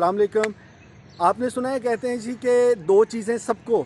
अस्सलाम वालेकुम। आपने सुना है, कहते हैं जी कि दो चीज़ें सबको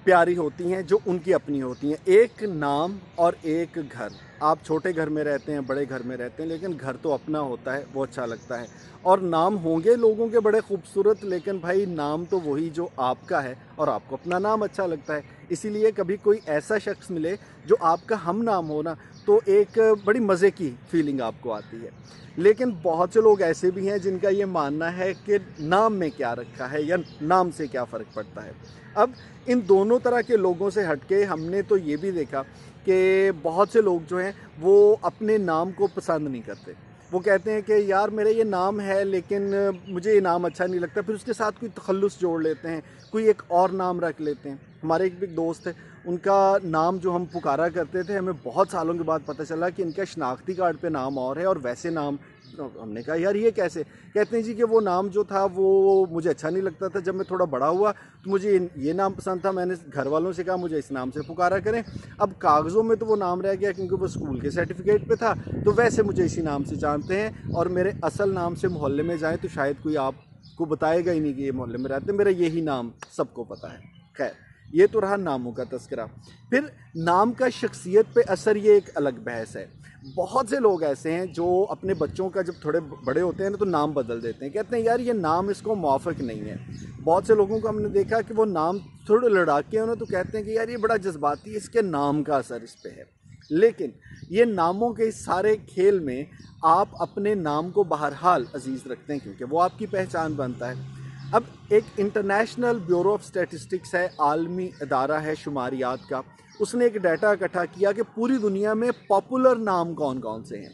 प्यारी होती हैं जो उनकी अपनी होती हैं, एक नाम और एक घर। आप छोटे घर में रहते हैं, बड़े घर में रहते हैं, लेकिन घर तो अपना होता है, वो अच्छा लगता है। और नाम होंगे लोगों के बड़े खूबसूरत, लेकिन भाई नाम तो वही जो आपका है और आपको अपना नाम अच्छा लगता है। इसीलिए कभी कोई ऐसा शख्स मिले जो आपका हम नाम हो ना, तो एक बड़ी मज़े की फीलिंग आपको आती है। लेकिन बहुत से लोग ऐसे भी हैं जिनका ये मानना है कि नाम में क्या रखा है या नाम से क्या फ़र्क पड़ता है। अब इन दोनों तरह के लोगों से हटके हमने तो ये भी देखा कि बहुत से लोग जो हैं वो अपने नाम को पसंद नहीं करते। वो कहते हैं कि यार मेरा ये नाम है लेकिन मुझे ये नाम अच्छा नहीं लगता, फिर उसके साथ कोई तखल्लुस जोड़ लेते हैं, कोई एक और नाम रख लेते हैं। हमारे एक भी दोस्त है, उनका नाम जो हम पुकारा करते थे, हमें बहुत सालों के बाद पता चला कि इनका शनाख्ती कार्ड पे नाम और है और वैसे नाम। हमने कहा यार ये कैसे? कहते हैं जी कि वो नाम जो था वो मुझे अच्छा नहीं लगता था। जब मैं थोड़ा बड़ा हुआ तो मुझे ये नाम पसंद था, मैंने घर वालों से कहा मुझे इस नाम से पुकारा करें। अब कागज़ों में तो वो नाम रह गया क्योंकि वो स्कूल के सर्टिफिकेट पे था, तो वैसे मुझे इसी नाम से जानते हैं। और मेरे असल नाम से मोहल्ले में जाएँ तो शायद कोई आपको बताएगा ही नहीं कि ये मोहल्ले में रहते, मेरा यही नाम सबको पता है। खैर, ये तो रहा नामों का तस्करा। फिर नाम का शख्सियत पे असर, ये एक अलग बहस है। बहुत से लोग ऐसे हैं जो अपने बच्चों का जब थोड़े बड़े होते हैं ना तो नाम बदल देते हैं, कहते हैं यार ये नाम इसको मुआफ़िक नहीं है। बहुत से लोगों को हमने देखा कि वो नाम थोड़े लड़ाके हो ना तो कहते हैं कि यार ये बड़ा जज्बाती है, इसके नाम का असर इस पे है। लेकिन ये नामों के इस सारे खेल में आप अपने नाम को बहरहाल अजीज़ रखते हैं क्योंकि वो आपकी पहचान बनता है। अब एक इंटरनेशनल ब्यूरो ऑफ स्टैटिस्टिक्स है, आलमी अदारा है शुमारियात का, उसने एक डाटा इकट्ठा किया कि पूरी दुनिया में पॉपुलर नाम कौन कौन से हैं।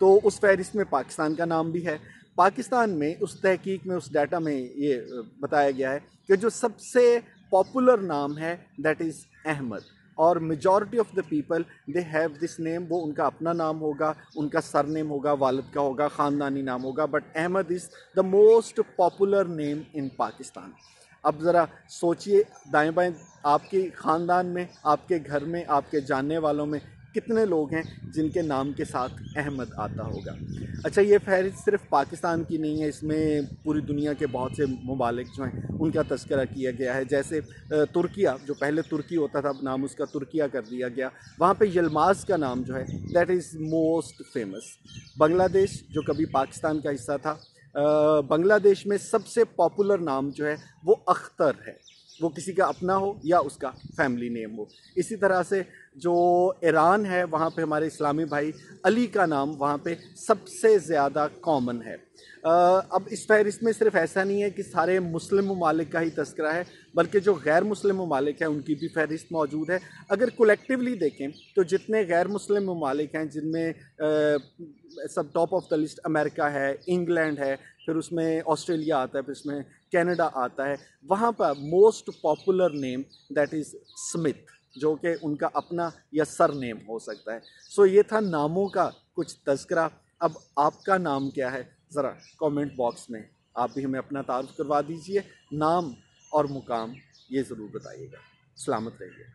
तो उस फहरिस्त में पाकिस्तान का नाम भी है। पाकिस्तान में उस तहकीक में, उस डाटा में ये बताया गया है कि जो सबसे पॉपुलर नाम है दैट इज़ अहमद। और majority of the people they have this name. वो उनका अपना नाम होगा, उनका सरनेम होगा, वालिद का होगा, ख़ानदानी नाम होगा, but Ahmad is the most popular name in Pakistan. अब ज़रा सोचिए दाएं बाएं, आपके ख़ानदान में, आपके घर में, आपके जानने वालों में कितने लोग हैं जिनके नाम के साथ अहमद आता होगा। अच्छा, ये फहरिस्त सिर्फ पाकिस्तान की नहीं है, इसमें पूरी दुनिया के बहुत से ममालिक जो हैं उनका तज़किरा किया गया है। जैसे तुर्किया, जो पहले तुर्की होता था, अब नाम उसका तुर्किया कर दिया गया। वहाँ पे यलमाज़ का नाम जो है that is most famous. Bangladesh, जो कभी पाकिस्तान का हिस्सा था, बांग्लादेश में सबसे पॉपुलर नाम जो है वो अख्तर है, वो किसी का अपना हो या उसका फैमिली नेम हो। इसी तरह से जो ईरान है, वहाँ पे हमारे इस्लामी भाई अली का नाम वहाँ पे सबसे ज़्यादा कॉमन है। अब इस फहरिस्त में सिर्फ ऐसा नहीं है कि सारे मुस्लिम ममालिक का ही तस्करा है, बल्कि जो गैर मुस्लिम ममालिक हैं उनकी भी फहरिस्त मौजूद है। अगर कलेक्टिवली देखें तो जितने गैर मुस्लिम ममालिक हैं जिनमें सब top of the list America है, इंग्लैंड है, फिर उसमें ऑस्ट्रेलिया आता है, फिर उसमें कनाडा आता है, वहाँ पर most popular name that is Smith, जो कि उनका अपना या सर नेम हो सकता है। सो ये था नामों का कुछ तज़किरा। अब आपका नाम क्या है, ज़रा कमेंट बॉक्स में आप भी हमें अपना तारुफ करवा दीजिए। नाम और मुकाम ये ज़रूर बताइएगा। सलामत रहिए।